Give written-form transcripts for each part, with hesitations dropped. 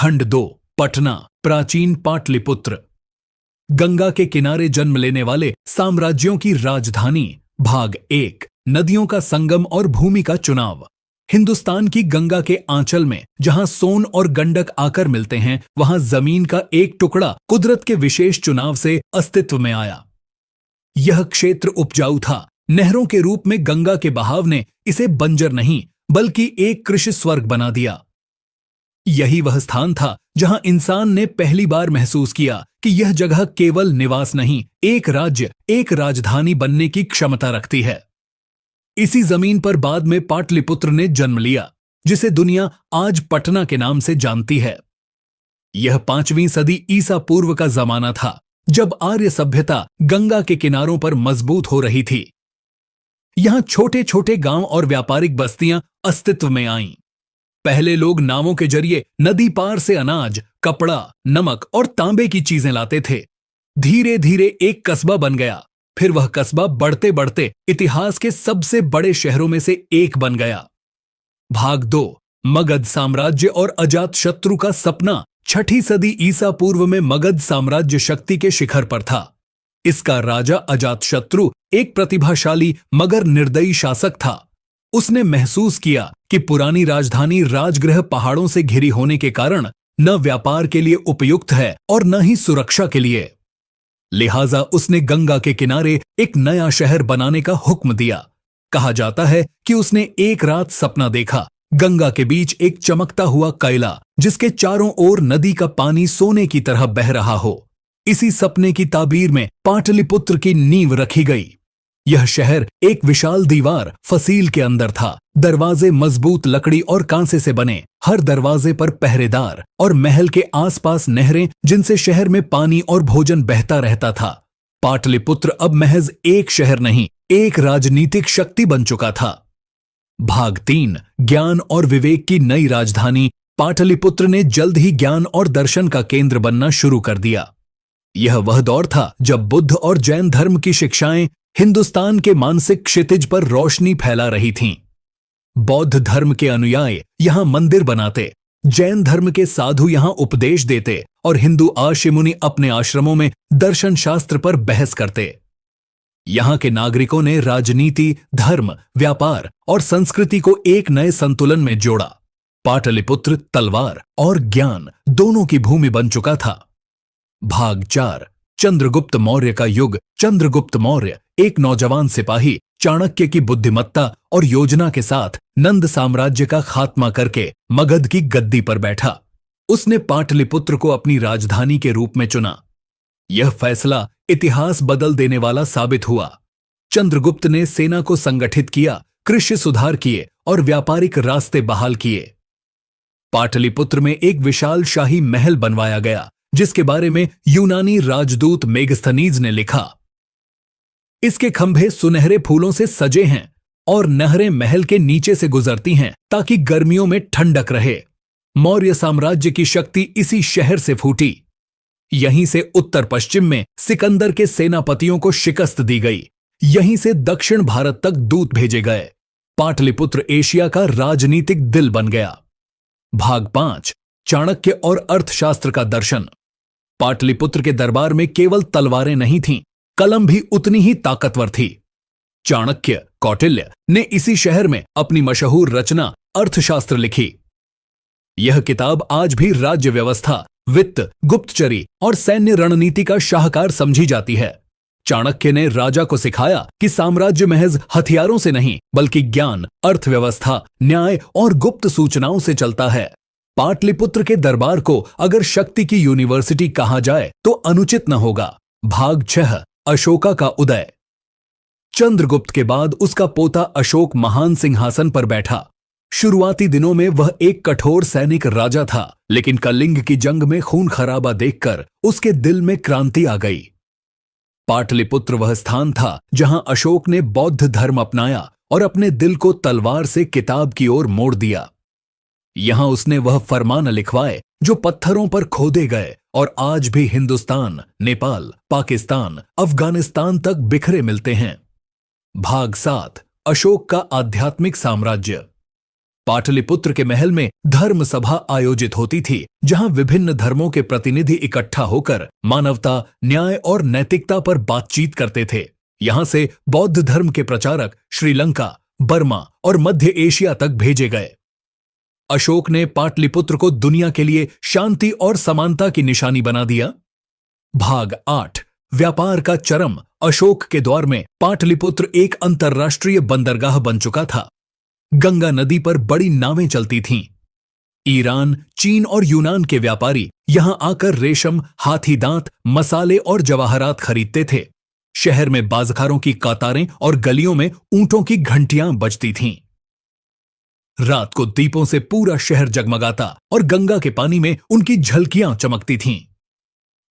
खंड 2 पटना प्राचीन पाटलिपुत्र। गंगा के किनारे जन्म लेने वाले साम्राज्यों की राजधानी। भाग 1 नदियों का संगम और भूमि का चुनाव। हिंदुस्तान की गंगा के आंचल में जहां सोन और गंडक आकर मिलते हैं, वहां जमीन का एक टुकड़ा कुदरत के विशेष चुनाव से अस्तित्व में आया। यह क्षेत्र उपजाऊ था। नहरों के रूप में गंगा के बहाव ने इसे बंजर नहीं बल्कि एक कृषि स्वर्ग बना दिया। यही वह स्थान था जहां इंसान ने पहली बार महसूस किया कि यह जगह केवल निवास नहीं, एक राज्य, एक राजधानी बनने की क्षमता रखती है। इसी जमीन पर बाद में पाटलिपुत्र ने जन्म लिया, जिसे दुनिया आज पटना के नाम से जानती है। यह 5वीं सदी ईसा पूर्व का जमाना था, जब आर्य सभ्यता गंगा के किनारों पर मजबूत हो रही थी। यहां छोटे छोटे गांव और व्यापारिक बस्तियां अस्तित्व में आईं। पहले लोग नावों के जरिए नदी पार से अनाज, कपड़ा, नमक और तांबे की चीजें लाते थे। धीरे धीरे एक कस्बा बन गया। फिर वह कस्बा बढ़ते बढ़ते इतिहास के सबसे बड़े शहरों में से एक बन गया। भाग 2 मगध साम्राज्य और अजातशत्रु का सपना। 6ठी सदी ईसा पूर्व में मगध साम्राज्य शक्ति के शिखर पर था। इसका राजा अजातशत्रु एक प्रतिभाशाली मगर निर्दयी शासक था। उसने महसूस किया कि पुरानी राजधानी राजगृह पहाड़ों से घिरी होने के कारण न व्यापार के लिए उपयुक्त है और न ही सुरक्षा के लिए। लिहाजा उसने गंगा के किनारे एक नया शहर बनाने का हुक्म दिया। कहा जाता है कि उसने एक रात सपना देखा, गंगा के बीच एक चमकता हुआ कैला, जिसके चारों ओर नदी का पानी सोने की तरह बह रहा हो। इसी सपने की ताबीर में पाटलिपुत्र की नींव रखी गई। यह शहर एक विशाल दीवार फसील के अंदर था। दरवाजे मजबूत लकड़ी और कांसे से बने, हर दरवाजे पर पहरेदार, और महल के आसपास नहरें जिनसे शहर में पानी और भोजन बहता रहता था। पाटलिपुत्र अब महज एक शहर नहीं, एक राजनीतिक शक्ति बन चुका था। भाग 3 ज्ञान और विवेक की नई राजधानी। पाटलिपुत्र ने जल्द ही ज्ञान और दर्शन का केंद्र बनना शुरू कर दिया। यह वह दौर था जब बुद्ध और जैन धर्म की शिक्षाएं हिंदुस्तान के मानसिक क्षितिज पर रोशनी फैला रही थीं। बौद्ध धर्म के अनुयायी यहां मंदिर बनाते, जैन धर्म के साधु यहां उपदेश देते और हिंदू आर्षि मुनि अपने आश्रमों में दर्शन शास्त्र पर बहस करते। यहां के नागरिकों ने राजनीति, धर्म, व्यापार और संस्कृति को एक नए संतुलन में जोड़ा। पाटलिपुत्र तलवार और ज्ञान दोनों की भूमि बन चुका था। भाग 4 चंद्रगुप्त मौर्य का युग। चंद्रगुप्त मौर्य एक नौजवान सिपाही चाणक्य की बुद्धिमत्ता और योजना के साथ नंद साम्राज्य का खात्मा करके मगध की गद्दी पर बैठा। उसने पाटलिपुत्र को अपनी राजधानी के रूप में चुना। यह फैसला इतिहास बदल देने वाला साबित हुआ। चंद्रगुप्त ने सेना को संगठित किया, कृषि सुधार किए और व्यापारिक रास्ते बहाल किए। पाटलिपुत्र में एक विशाल शाही महल बनवाया गया, जिसके बारे में यूनानी राजदूत मेगस्थनीज ने लिखा। इसके खंभे सुनहरे फूलों से सजे हैं और नहरें महल के नीचे से गुजरती हैं ताकि गर्मियों में ठंडक रहे। मौर्य साम्राज्य की शक्ति इसी शहर से फूटी। यहीं से उत्तर पश्चिम में सिकंदर के सेनापतियों को शिकस्त दी गई। यहीं से दक्षिण भारत तक दूत भेजे गए। पाटलिपुत्र एशिया का राजनीतिक दिल बन गया। भाग 5 चाणक्य और अर्थशास्त्र का दर्शन। पाटलिपुत्र के दरबार में केवल तलवारें नहीं थीं, कलम भी उतनी ही ताकतवर थी। चाणक्य, कौटिल्य ने इसी शहर में अपनी मशहूर रचना अर्थशास्त्र लिखी। यह किताब आज भी राज्य व्यवस्था, वित्त, गुप्तचरी और सैन्य रणनीति का शाहकार समझी जाती है। चाणक्य ने राजा को सिखाया कि साम्राज्य महज हथियारों से नहीं बल्कि ज्ञान, अर्थव्यवस्था, न्याय और गुप्त सूचनाओं से चलता है। पाटलिपुत्र के दरबार को अगर शक्ति की यूनिवर्सिटी कहा जाए तो अनुचित न होगा। भाग 6 अशोका का उदय। चंद्रगुप्त के बाद उसका पोता अशोक महान सिंहासन पर बैठा। शुरुआती दिनों में वह एक कठोर सैनिक राजा था, लेकिन कलिंग की जंग में खून खराबा देखकर उसके दिल में क्रांति आ गई। पाटलिपुत्र वह स्थान था जहां अशोक ने बौद्ध धर्म अपनाया और अपने दिल को तलवार से किताब की ओर मोड़ दिया। यहां उसने वह फरमान लिखवाए जो पत्थरों पर खोदे गए और आज भी हिंदुस्तान, नेपाल, पाकिस्तान, अफगानिस्तान तक बिखरे मिलते हैं। भाग 7 अशोक का आध्यात्मिक साम्राज्य। पाटलिपुत्र के महल में धर्म सभा आयोजित होती थी, जहां विभिन्न धर्मों के प्रतिनिधि इकट्ठा होकर मानवता, न्याय और नैतिकता पर बातचीत करते थे। यहां से बौद्ध धर्म के प्रचारक श्रीलंका, बर्मा और मध्य एशिया तक भेजे गए। अशोक ने पाटलिपुत्र को दुनिया के लिए शांति और समानता की निशानी बना दिया। भाग 8, व्यापार का चरम। अशोक के द्वार में पाटलिपुत्र एक अंतर्राष्ट्रीय बंदरगाह बन चुका था। गंगा नदी पर बड़ी नावें चलती थीं। ईरान, चीन और यूनान के व्यापारी यहां आकर रेशम, हाथी दांत, मसाले और जवाहरात खरीदते थे। शहर में बाज़ारों की कतारें और गलियों में ऊंटों की घंटियां बजती थीं। रात को दीपों से पूरा शहर जगमगाता और गंगा के पानी में उनकी झलकियां चमकती थीं।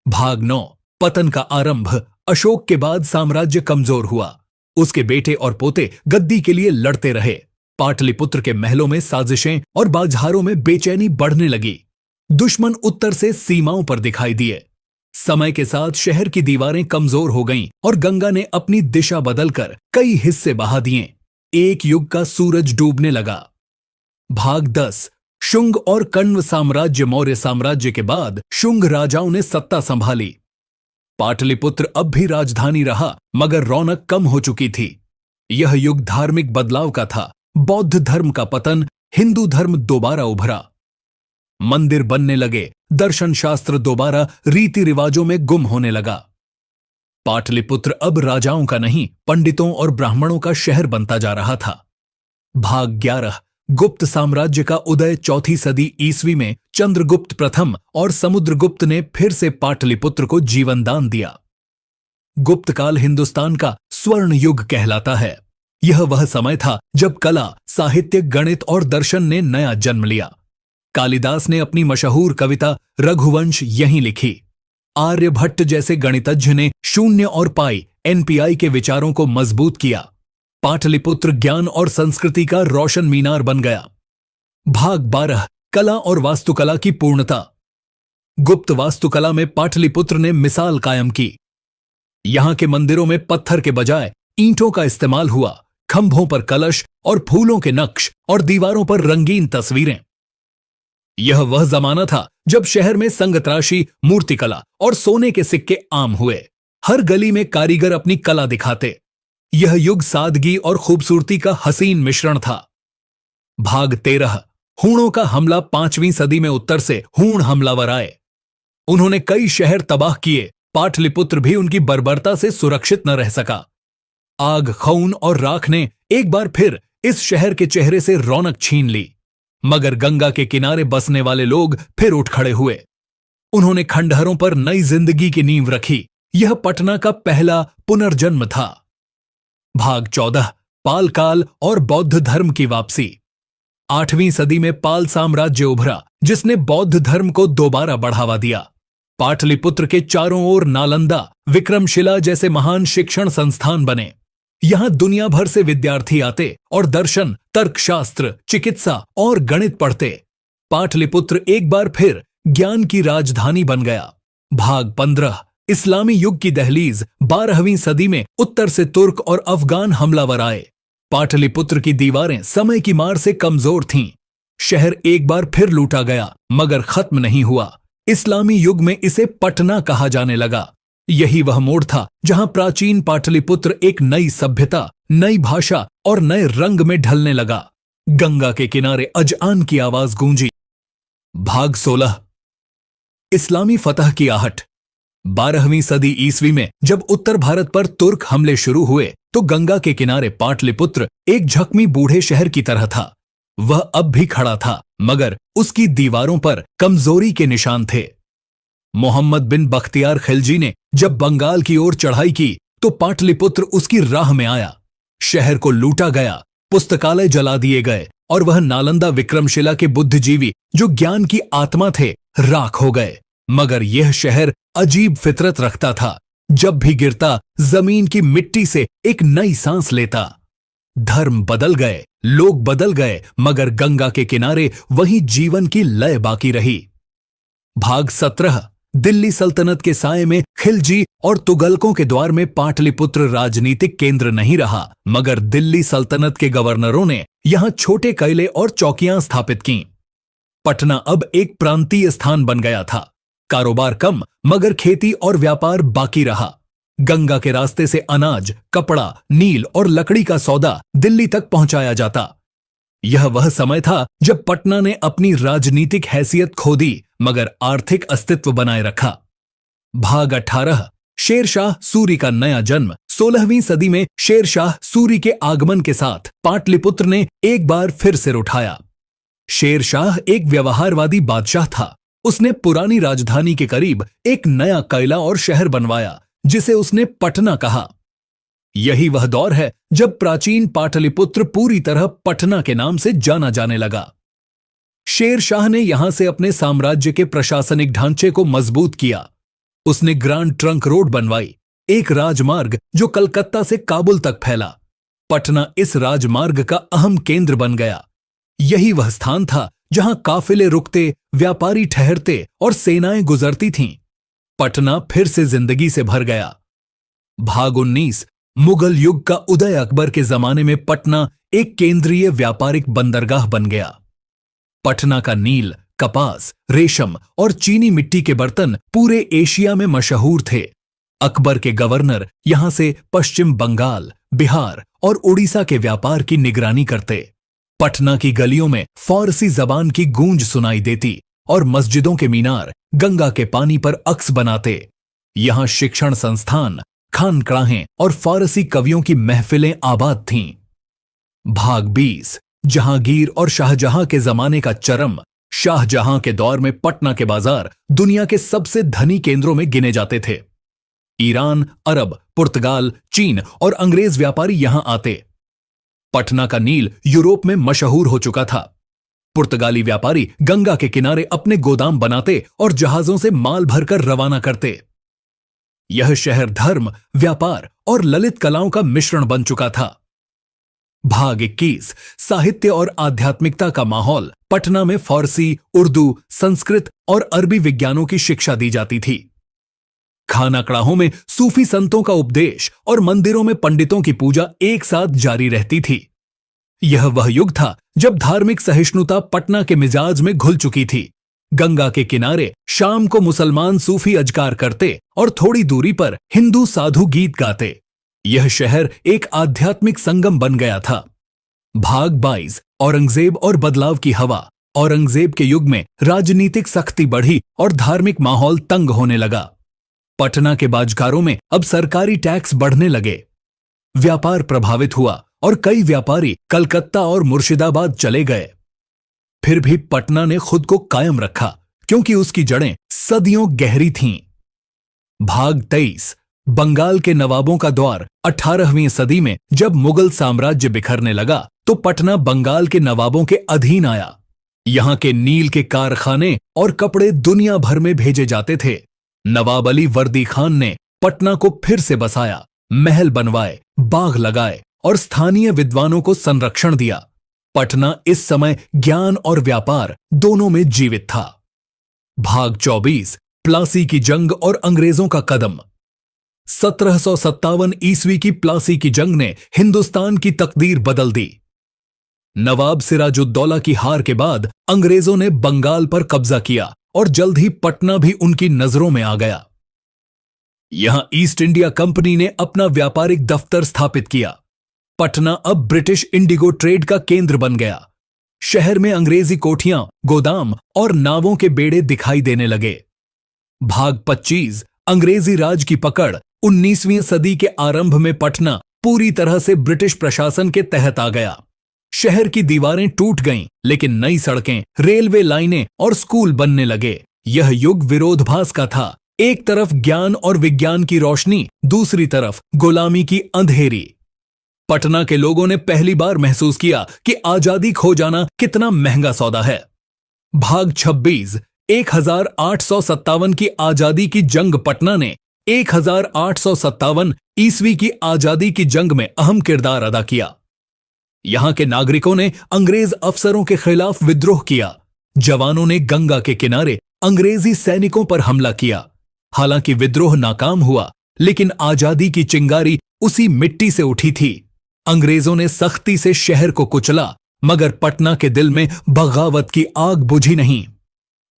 भाग 9, पतन का आरंभ। अशोक के बाद साम्राज्य कमजोर हुआ। उसके बेटे और पोते गद्दी के लिए लड़ते रहे। पाटलिपुत्र के महलों में साजिशें और बाजारों में बेचैनी बढ़ने लगी। दुश्मन उत्तर से सीमाओं पर दिखाई दिए। समय के साथ शहर की दीवारें कमजोर हो गईं और गंगा ने अपनी दिशा बदलकर कई हिस्से बहा दिए। एक युग का सूरज डूबने लगा। भाग 10, शुंग और कण्व साम्राज्य। मौर्य साम्राज्य के बाद शुंग राजाओं ने सत्ता संभाली। पाटलिपुत्र अब भी राजधानी रहा, मगर रौनक कम हो चुकी थी। यह युग धार्मिक बदलाव का था। बौद्ध धर्म का पतन, हिंदू धर्म दोबारा उभरा। मंदिर बनने लगे, दर्शन शास्त्र दोबारा रीति रिवाजों में गुम होने लगा। पाटलिपुत्र अब राजाओं का नहीं, पंडितों और ब्राह्मणों का शहर बनता जा रहा था। भाग 11, गुप्त साम्राज्य का उदय। 4वीं सदी ईस्वी में चंद्रगुप्त प्रथम और समुद्रगुप्त ने फिर से पाटलिपुत्र को जीवन दान दिया। गुप्त काल हिंदुस्तान का स्वर्ण युग कहलाता है। यह वह समय था जब कला, साहित्य, गणित और दर्शन ने नया जन्म लिया। कालिदास ने अपनी मशहूर कविता रघुवंश यहीं लिखी। आर्यभट्ट जैसे गणितज्ञ ने शून्य और पाई, NPI के विचारों को मजबूत किया। पाटलिपुत्र ज्ञान और संस्कृति का रोशन मीनार बन गया। भाग 12, कला और वास्तुकला की पूर्णता। गुप्त वास्तुकला में पाटलिपुत्र ने मिसाल कायम की। यहां के मंदिरों में पत्थर के बजाय ईंटों का इस्तेमाल हुआ। खंभों पर कलश और फूलों के नक्श और दीवारों पर रंगीन तस्वीरें। यह वह जमाना था जब शहर में संगतराशी, मूर्तिकला और सोने के सिक्के आम हुए। हर गली में कारीगर अपनी कला दिखाते। यह युग सादगी और खूबसूरती का हसीन मिश्रण था। भाग 13, हूणों का हमला। 5वीं सदी में उत्तर से हूण हमलावर आए। उन्होंने कई शहर तबाह किए। पाटलिपुत्र भी उनकी बर्बरता से सुरक्षित न रह सका। आग, खौन और राख ने एक बार फिर इस शहर के चेहरे से रौनक छीन ली। मगर गंगा के किनारे बसने वाले लोग फिर उठ खड़े हुए। उन्होंने खंडहरों पर नई जिंदगी की नींव रखी। यह पटना का पहला पुनर्जन्म था। भाग 14, पालकाल और बौद्ध धर्म की वापसी। 8वीं सदी में पाल साम्राज्य उभरा, जिसने बौद्ध धर्म को दोबारा बढ़ावा दिया। पाटलिपुत्र के चारों ओर नालंदा, विक्रमशिला जैसे महान शिक्षण संस्थान बने। यहां दुनिया भर से विद्यार्थी आते और दर्शन, तर्कशास्त्र, चिकित्सा और गणित पढ़ते। पाटलिपुत्र एक बार फिर ज्ञान की राजधानी बन गया। भाग 15, इस्लामी युग की दहलीज। 12वीं सदी में उत्तर से तुर्क और अफगान हमलावर आए। पाटलिपुत्र की दीवारें समय की मार से कमजोर थीं। शहर एक बार फिर लूटा गया, मगर खत्म नहीं हुआ। इस्लामी युग में इसे पटना कहा जाने लगा। यही वह मोड़ था जहां प्राचीन पाटलिपुत्र एक नई सभ्यता, नई भाषा और नए रंग में ढलने लगा। गंगा के किनारे अजआन की आवाज गूंजी। भाग 16, इस्लामी फतह की आहट। 12वीं सदी ईस्वी में जब उत्तर भारत पर तुर्क हमले शुरू हुए, तो गंगा के किनारे पाटलिपुत्र एक झकमी बूढ़े शहर की तरह था। वह अब भी खड़ा था, मगर उसकी दीवारों पर कमजोरी के निशान थे। मोहम्मद बिन बख्तियार खिलजी ने जब बंगाल की ओर चढ़ाई की, तो पाटलिपुत्र उसकी राह में आया। शहर को लूटा गया, पुस्तकालय जला दिए गए और वह नालंदा, विक्रमशिला के बुद्धिजीवी जो ज्ञान की आत्मा थे, राख हो गए। मगर यह शहर अजीब फितरत रखता था। जब भी गिरता, जमीन की मिट्टी से एक नई सांस लेता। धर्म बदल गए, लोग बदल गए, मगर गंगा के किनारे वही जीवन की लय बाकी रही। भाग 17, दिल्ली सल्तनत के साये में खिलजी और तुगलकों के द्वार में पाटलिपुत्र राजनीतिक केंद्र नहीं रहा, मगर दिल्ली सल्तनत के गवर्नरों ने यहां छोटे कैले और चौकियां स्थापित कीं। पटना अब एक प्रांतीय स्थान बन गया था। कारोबार कम, मगर खेती और व्यापार बाकी रहा। गंगा के रास्ते से अनाज, कपड़ा, नील और लकड़ी का सौदा दिल्ली तक पहुंचाया जाता। यह वह समय था जब पटना ने अपनी राजनीतिक हैसियत खो दी, मगर आर्थिक अस्तित्व बनाए रखा। भाग 18 शेरशाह सूरी का नया जन्म। 16वीं सदी में शेरशाह सूरी के आगमन के साथ पाटलिपुत्र ने एक बार फिर सिर उठाया। शेरशाह एक व्यवहारवादी बादशाह था। उसने पुरानी राजधानी के करीब एक नया किला और शहर बनवाया, जिसे उसने पटना कहा। यही वह दौर है जब प्राचीन पाटलिपुत्र पूरी तरह पटना के नाम से जाना जाने लगा। शेर शाह ने यहां से अपने साम्राज्य के प्रशासनिक ढांचे को मजबूत किया। उसने ग्रांड ट्रंक रोड बनवाई, एक राजमार्ग जो कलकत्ता से काबुल तक फैला। पटना इस राजमार्ग का अहम केंद्र बन गया। यही वह स्थान था जहां काफिले रुकते, व्यापारी ठहरते और सेनाएं गुजरती थीं। पटना फिर से जिंदगी से भर गया। भाग 19 मुगल युग का उदय। अकबर के जमाने में पटना एक केंद्रीय व्यापारिक बंदरगाह बन गया। पटना का नील, कपास, रेशम और चीनी मिट्टी के बर्तन पूरे एशिया में मशहूर थे। अकबर के गवर्नर यहां से पश्चिम बंगाल, बिहार और उड़ीसा के व्यापार की निगरानी करते। पटना की गलियों में फारसी जबान की गूंज सुनाई देती और मस्जिदों के मीनार गंगा के पानी पर अक्स बनाते। यहां शिक्षण संस्थान, खानकाहें और फारसी कवियों की महफिलें आबाद थीं। भाग 20 जहांगीर और शाहजहां के जमाने का चरम। शाहजहां के दौर में पटना के बाजार दुनिया के सबसे धनी केंद्रों में गिने जाते थे। ईरान, अरब, पुर्तगाल, चीन और अंग्रेज व्यापारी यहां आते। पटना का नील यूरोप में मशहूर हो चुका था। पुर्तगाली व्यापारी गंगा के किनारे अपने गोदाम बनाते और जहाजों से माल भरकर रवाना करते। यह शहर धर्म, व्यापार और ललित कलाओं का मिश्रण बन चुका था। भाग 21 साहित्य और आध्यात्मिकता का माहौल। पटना में फारसी, उर्दू, संस्कृत और अरबी विज्ञानों की शिक्षा दी जाती थी। खानाकड़ाहों में सूफी संतों का उपदेश और मंदिरों में पंडितों की पूजा एक साथ जारी रहती थी। यह वह युग था जब धार्मिक सहिष्णुता पटना के मिजाज में घुल चुकी थी। गंगा के किनारे शाम को मुसलमान सूफी अजकार करते और थोड़ी दूरी पर हिंदू साधु गीत गाते। यह शहर एक आध्यात्मिक संगम बन गया था। भाग 22 औरंगजेब और बदलाव की हवा। औरंगजेब के युग में राजनीतिक सख्ती बढ़ी और धार्मिक माहौल तंग होने लगा। पटना के बाजकारों में अब सरकारी टैक्स बढ़ने लगे। व्यापार प्रभावित हुआ और कई व्यापारी कलकत्ता और मुर्शिदाबाद चले गए। फिर भी पटना ने खुद को कायम रखा क्योंकि उसकी जड़ें सदियों गहरी थीं। भाग 23 बंगाल के नवाबों का दौर। 18वीं सदी में जब मुगल साम्राज्य बिखरने लगा तो पटना बंगाल के नवाबों के अधीन आया। यहां के नील के कारखाने और कपड़े दुनिया भर में भेजे जाते थे। नवाब अली वर्दी खान ने पटना को फिर से बसाया, महल बनवाए, बाग लगाए और स्थानीय विद्वानों को संरक्षण दिया। पटना इस समय ज्ञान और व्यापार दोनों में जीवित था। भाग 24 प्लासी की जंग और अंग्रेजों का कदम। 1757 ईस्वी की प्लासी की जंग ने हिंदुस्तान की तकदीर बदल दी। नवाब सिराजुद्दौला की हार के बाद अंग्रेजों ने बंगाल पर कब्जा किया और जल्द ही पटना भी उनकी नजरों में आ गया। यहां ईस्ट इंडिया कंपनी ने अपना व्यापारिक दफ्तर स्थापित किया। पटना अब ब्रिटिश इंडिगो ट्रेड का केंद्र बन गया। शहर में अंग्रेजी कोठियां, गोदाम और नावों के बेड़े दिखाई देने लगे। भाग 25 अंग्रेजी राज की पकड़। 19वीं सदी के आरंभ में पटना पूरी तरह से ब्रिटिश प्रशासन के तहत आ गया। शहर की दीवारें टूट गईं, लेकिन नई सड़कें, रेलवे लाइनें और स्कूल बनने लगे। यह युग विरोधाभास का था। एक तरफ ज्ञान और विज्ञान की रोशनी, दूसरी तरफ गुलामी की अंधेरी। पटना के लोगों ने पहली बार महसूस किया कि आजादी खो जाना कितना महंगा सौदा है। भाग 26 1857 की आजादी की जंग। पटना ने 1857 ईस्वी की आजादी की जंग में अहम किरदार अदा किया। यहां के नागरिकों ने अंग्रेज अफसरों के खिलाफ विद्रोह किया। जवानों ने गंगा के किनारे अंग्रेजी सैनिकों पर हमला किया। हालांकि विद्रोह नाकाम हुआ, लेकिन आजादी की चिंगारी उसी मिट्टी से उठी थी। अंग्रेजों ने सख्ती से शहर को कुचला, मगर पटना के दिल में बगावत की आग बुझी नहीं।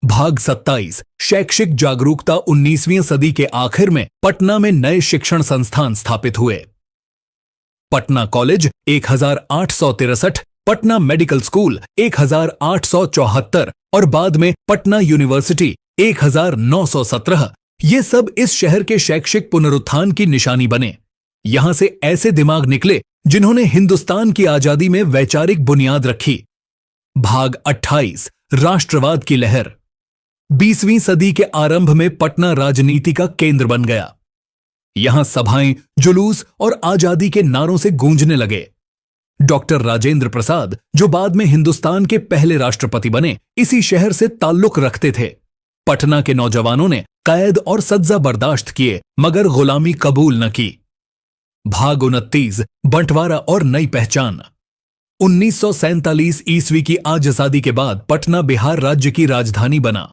भाग 27 शैक्षिक जागरूकता। 19वीं सदी के आखिर में पटना में नए शिक्षण संस्थान स्थापित हुए। Patna college 1863, Patna medical school 1874 और बाद में पटना यूनिवर्सिटी 1917। ये सब इस शहर के शैक्षिक पुनरुत्थान की निशानी बने। यहां से ऐसे दिमाग निकले जिन्होंने हिंदुस्तान की आजादी में वैचारिक बुनियाद रखी। भाग 28 राष्ट्रवाद की लहर। 20वीं सदी के आरंभ में पटना राजनीति का केंद्र बन गया। यहां सभाएं, जुलूस और आजादी के नारों से गूंजने लगे। डॉक्टर राजेंद्र प्रसाद, जो बाद में हिंदुस्तान के पहले राष्ट्रपति बने, इसी शहर से ताल्लुक रखते थे। पटना के नौजवानों ने कैद और सज्जा बर्दाश्त किए, मगर गुलामी कबूल न की। भाग 29 बंटवारा और नई पहचान। 1947 ईस्वी की आजादी के बाद पटना बिहार राज्य की राजधानी बना।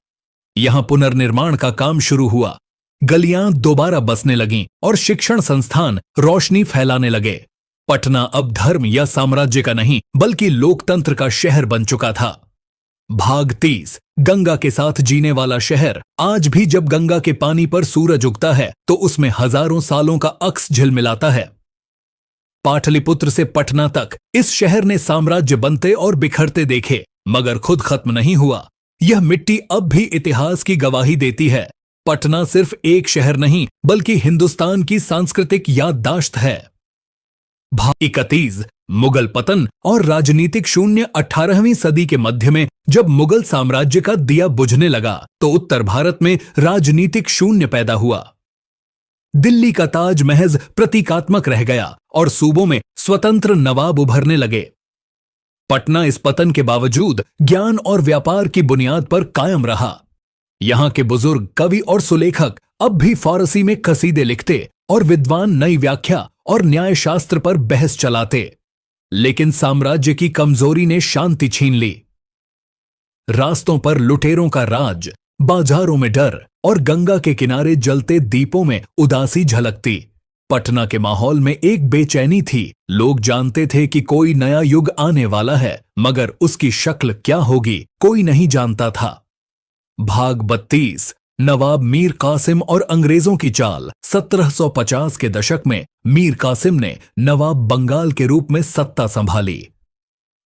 यहां पुनर्निर्माण का काम शुरू हुआ। गलियां दोबारा बसने लगीं और शिक्षण संस्थान रोशनी फैलाने लगे। पटना अब धर्म या साम्राज्य का नहीं, बल्कि लोकतंत्र का शहर बन चुका था। भाग 30 गंगा के साथ जीने वाला शहर। आज भी जब गंगा के पानी पर सूरज उगता है तो उसमें हजारों सालों का अक्स झिलमिलाता है। पाटलिपुत्र से पटना तक इस शहर ने साम्राज्य बनते और बिखरते देखे, मगर खुद खत्म नहीं हुआ। यह मिट्टी अब भी इतिहास की गवाही देती है। पटना सिर्फ एक शहर नहीं, बल्कि हिंदुस्तान की सांस्कृतिक याददाश्त है। भाग 31 मुगल पतन और राजनीतिक शून्य। 18वीं सदी के मध्य में जब मुगल साम्राज्य का दिया बुझने लगा तो उत्तर भारत में राजनीतिक शून्य पैदा हुआ। दिल्ली का ताज महज प्रतीकात्मक रह गया और सूबों में स्वतंत्र नवाब उभरने लगे। पटना इस पतन के बावजूद ज्ञान और व्यापार की बुनियाद पर कायम रहा। यहां के बुजुर्ग कवि और सुलेखक अब भी फारसी में कसीदे लिखते और विद्वान नई व्याख्या और न्याय शास्त्र पर बहस चलाते। लेकिन साम्राज्य की कमजोरी ने शांति छीन ली। रास्तों पर लुटेरों का राज, बाजारों में डर और गंगा के किनारे जलते दीपों में उदासी झलकती। पटना के माहौल में एक बेचैनी थी। लोग जानते थे कि कोई नया युग आने वाला है, मगर उसकी शक्ल क्या होगी कोई नहीं जानता था। भाग 32 नवाब मीर कासिम और अंग्रेजों की चाल। 1750 के दशक में मीर कासिम ने नवाब बंगाल के रूप में सत्ता संभाली।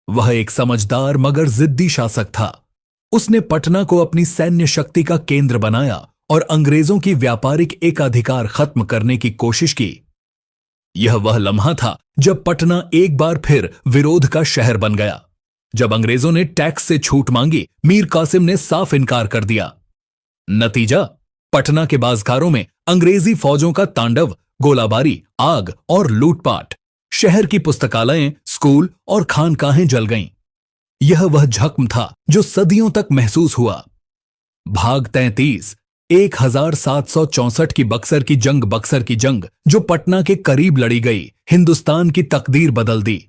वह एक समझदार मगर जिद्दी शासक था। उसने पटना को अपनी सैन्य शक्ति का केंद्र बनाया और अंग्रेजों की व्यापारिक एकाधिकार खत्म करने की कोशिश की। यह वह लम्हा था जब पटना एक बार फिर विरोध का शहर बन गया। जब अंग्रेजों ने टैक्स से छूट मांगी, मीर कासिम ने साफ इनकार कर दिया। नतीजा, पटना के बाजारों में अंग्रेजी फौजों का तांडव, गोलाबारी, आग और लूटपाट। शहर की पुस्तकालयें, स्कूल और खानकाहें जल गईं। यह वह जख्म था जो सदियों तक महसूस हुआ। भाग 33 1764 की बक्सर की जंग, जो पटना के करीब लड़ी गई, हिंदुस्तान की तकदीर बदल दी।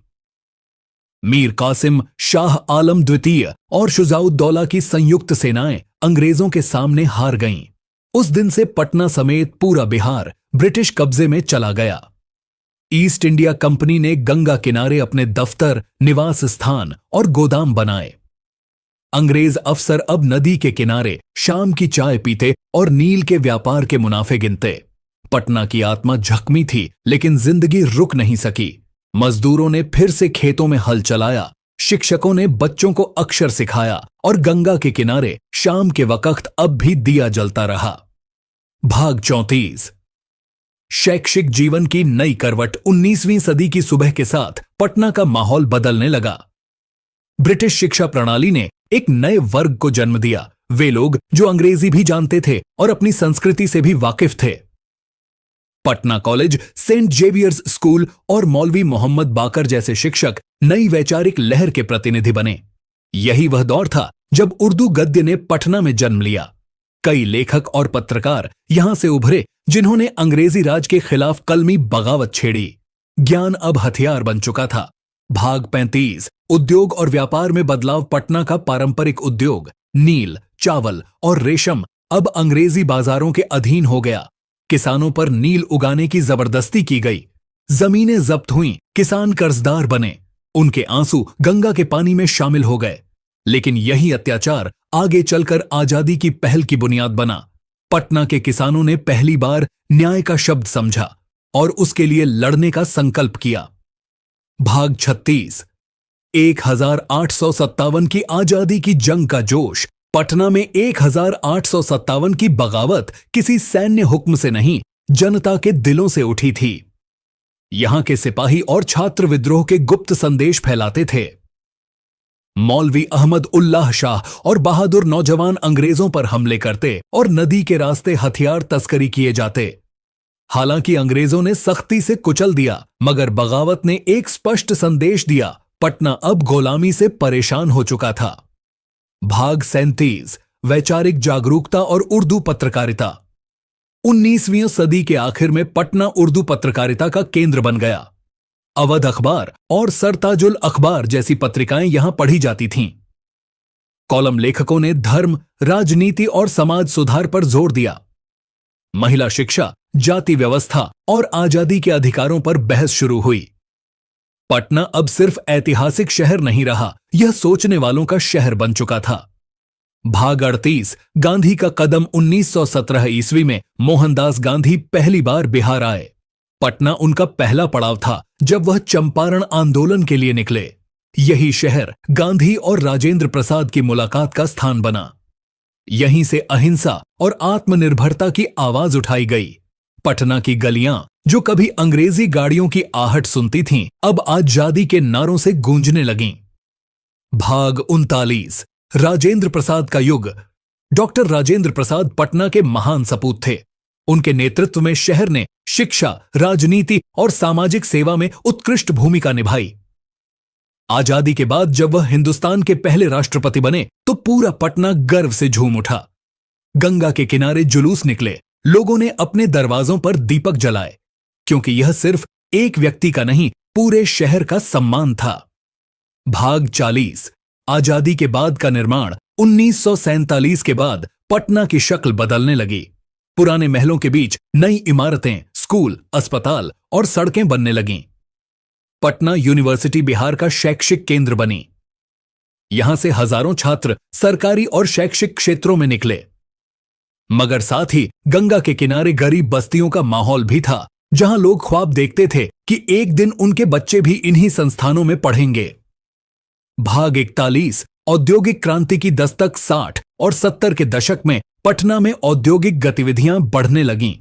मीर कासिम, शाह आलम द्वितीय और शुजाउद्दौला की संयुक्त सेनाएं अंग्रेजों के सामने हार गईं। उस दिन से पटना समेत पूरा बिहार ब्रिटिश कब्जे में चला गया। ईस्ट इंडिया कंपनी ने गंगा किनारे अपने दफ्तर, निवास स्थान और गोदाम बनाए। अंग्रेज अफसर अब नदी के किनारे शाम की चाय पीते और नील के व्यापार के मुनाफे गिनते। पटना की आत्मा जख्मी थी, लेकिन जिंदगी रुक नहीं सकी। मजदूरों ने फिर से खेतों में हल चलाया, शिक्षकों ने बच्चों को अक्षर सिखाया और गंगा के किनारे शाम के वक्त अब भी दिया जलता रहा। भाग 34 शैक्षिक जीवन की नई करवट। 19वीं सदी की सुबह के साथ पटना का माहौल बदलने लगा। ब्रिटिश शिक्षा प्रणाली ने एक नए वर्ग को जन्म दिया। वे लोग जो अंग्रेजी भी जानते थे और अपनी संस्कृति से भी वाकिफ थे। Patna college, saint Xavier's school और मौलवी मोहम्मद बाकर जैसे शिक्षक नई वैचारिक लहर के प्रतिनिधि बने। यही वह दौर था जब उर्दू गद्य ने पटना में जन्म लिया। कई लेखक और पत्रकार यहां से उभरे जिन्होंने अंग्रेजी राज के खिलाफ कलमी बगावत छेड़ी। ज्ञान अब हथियार बन चुका था। भाग 35 उद्योग और व्यापार में बदलाव। पटना का पारंपरिक उद्योग नील, चावल और रेशम अब अंग्रेजी बाजारों के अधीन हो गया। किसानों पर नील उगाने की जबरदस्ती की गई। जमीनें जब्त हुईं, किसान कर्जदार बने। उनके आंसू गंगा के पानी में शामिल हो गए। लेकिन यही अत्याचार आगे चलकर आजादी की पहल की बुनियाद बना। पटना के किसानों ने पहली बार न्याय का शब्द समझा और उसके लिए लड़ने का संकल्प किया। भाग 36। 1857 की आजादी की जंग का जोश। पटना में 1857 की बगावत किसी सैन्य हुक्म से नहीं, जनता के दिलों से उठी थी। यहां के सिपाही और छात्र विद्रोह के गुप्त संदेश फैलाते थे। मौलवी अहमद उल्लाह शाह और बहादुर नौजवान अंग्रेजों पर हमले करते और नदी के रास्ते हथियार तस्करी किए जाते। हालांकि अंग्रेजों ने सख्ती से कुचल दिया, मगर बगावत ने एक स्पष्ट संदेश दिया। पटना अब गुलामी से परेशान हो चुका था। भाग 37। वैचारिक जागरूकता और उर्दू पत्रकारिता। 19वीं सदी के आखिर में पटना उर्दू पत्रकारिता का केंद्र बन गया। अवध अखबार और सरताजुल अखबार जैसी पत्रिकाएं यहां पढ़ी जाती थीं। कॉलम लेखकों ने धर्म, राजनीति और समाज सुधार पर जोर दिया। महिला शिक्षा, जाति व्यवस्था और आजादी के अधिकारों पर बहस शुरू हुई। पटना अब सिर्फ ऐतिहासिक शहर नहीं रहा, यह सोचने वालों का शहर बन चुका था। भाग 38। गांधी का कदम। 1917 ईस्वी में मोहनदास गांधी पहली बार बिहार आए। पटना उनका पहला पड़ाव था जब वह चंपारण आंदोलन के लिए निकले। यही शहर गांधी और राजेंद्र प्रसाद की मुलाकात का स्थान बना। यहीं से अहिंसा और आत्मनिर्भरता की आवाज उठाई गई। पटना की गलियां जो कभी अंग्रेजी गाड़ियों की आहट सुनती थीं, अब आजादी के नारों से गूंजने लगीं। भाग 39। राजेंद्र प्रसाद का युग। डॉक्टर राजेंद्र प्रसाद पटना के महान सपूत थे। उनके नेतृत्व में शहर ने शिक्षा, राजनीति और सामाजिक सेवा में उत्कृष्ट भूमिका निभाई। आजादी के बाद जब वह हिंदुस्तान के पहले राष्ट्रपति बने तो पूरा पटना गर्व से झूम उठा। गंगा के किनारे जुलूस निकले। लोगों ने अपने दरवाजों पर दीपक जलाए, क्योंकि यह सिर्फ एक व्यक्ति का नहीं, पूरे शहर का सम्मान था। भाग 40। आजादी के बाद का निर्माण। 1947 के बाद पटना की शक्ल बदलने लगी। पुराने महलों के बीच नई इमारतें, स्कूल, अस्पताल और सड़कें बनने लगीं। पटना यूनिवर्सिटी बिहार का शैक्षिक केंद्र बनी। यहां से हजारों छात्र सरकारी और शैक्षिक क्षेत्रों में निकले। मगर साथ ही गंगा के किनारे गरीब बस्तियों का माहौल भी था, जहां लोग ख्वाब देखते थे कि एक दिन उनके बच्चे भी इन्हीं संस्थानों में पढ़ेंगे। भाग 41। औद्योगिक क्रांति की दस्तक। 60 और 70 के दशक में पटना में औद्योगिक गतिविधियां बढ़ने लगीं।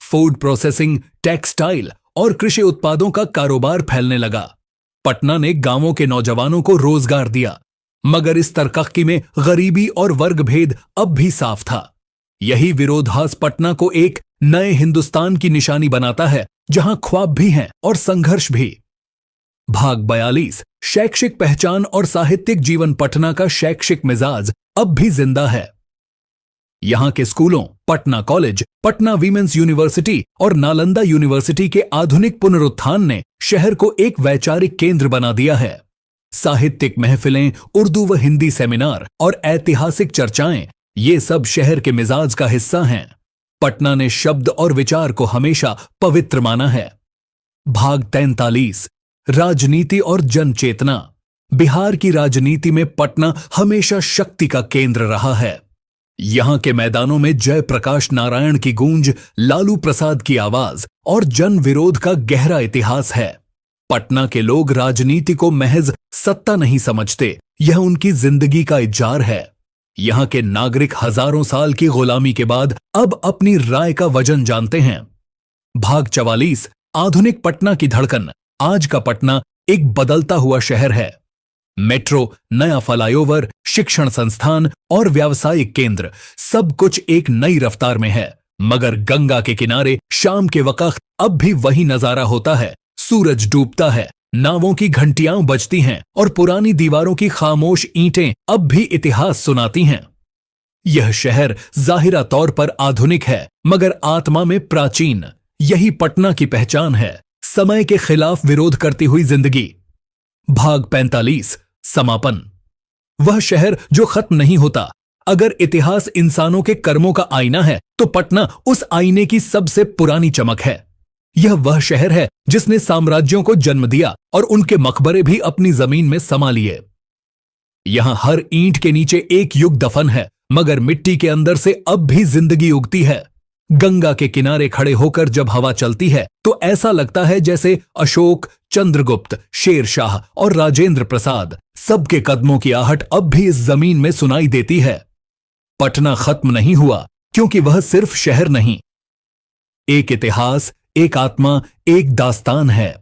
फूड प्रोसेसिंग, टेक्सटाइल और कृषि उत्पादों का कारोबार फैलने लगा। पटना ने गांवों के नौजवानों को रोजगार दिया, मगर इस तरक्की में गरीबी और वर्ग भेद अब भी साफ था। यही विरोधाभास पटना को एक नए हिंदुस्तान की निशानी बनाता है, जहां ख्वाब भी हैं और संघर्ष भी। भाग 42। शैक्षिक पहचान और साहित्यिक जीवन। पटना का शैक्षिक मिजाज अब भी जिंदा है। यहां के स्कूलों, Patna college, Patna women's university और नालंदा यूनिवर्सिटी के आधुनिक पुनरुत्थान ने शहर को एक वैचारिक केंद्र बना दिया है। साहित्यिक महफिलें, उर्दू व हिंदी सेमिनार और ऐतिहासिक चर्चाएं, ये सब शहर के मिजाज का हिस्सा हैं। पटना ने शब्द और विचार को हमेशा पवित्र माना है। भाग 43। राजनीति और जन चेतना। बिहार की राजनीति में पटना हमेशा शक्ति का केंद्र रहा है। यहां के मैदानों में जयप्रकाश नारायण की गूंज, लालू प्रसाद की आवाज और जन विरोध का गहरा इतिहास है। पटना के लोग राजनीति को महज सत्ता नहीं समझते, यह उनकी जिंदगी का इजार है। यहां के नागरिक हजारों साल की गुलामी के बाद अब अपनी राय का वजन जानते हैं। भाग 44। आधुनिक पटना की धड़कन। आज का पटना एक बदलता हुआ शहर है। मेट्रो, नया फ्लाईओवर, शिक्षण संस्थान और व्यावसायिक केंद्र, सब कुछ एक नई रफ्तार में है। मगर गंगा के किनारे शाम के वक्त अब भी वही नजारा होता है। सूरज डूबता है, नावों की घंटियां बजती हैं और पुरानी दीवारों की खामोश ईंटें अब भी इतिहास सुनाती हैं। यह शहर जाहिरा तौर पर आधुनिक है, मगर आत्मा में प्राचीन। यही पटना की पहचान है, समय के खिलाफ विरोध करती हुई जिंदगी। भाग 45। समापन। वह शहर जो खत्म नहीं होता, अगर इतिहास इंसानों के कर्मों का आईना है तो पटना उस आईने की सबसे पुरानी चमक है। यह वह शहर है जिसने साम्राज्यों को जन्म दिया और उनके मकबरे भी अपनी जमीन में समा लिए। यहां हर ईंट के नीचे एक युग दफन है, मगर मिट्टी के अंदर से अब भी जिंदगी उगती है। गंगा के किनारे खड़े होकर जब हवा चलती है तो ऐसा लगता है जैसे अशोक, चंद्रगुप्त, शेरशाह और राजेंद्र प्रसाद सबके कदमों की आहट अब भी इस जमीन में सुनाई देती है। पटना खत्म नहीं हुआ, क्योंकि वह सिर्फ शहर नहीं, एक इतिहास, एक आत्मा, एक दास्तान है।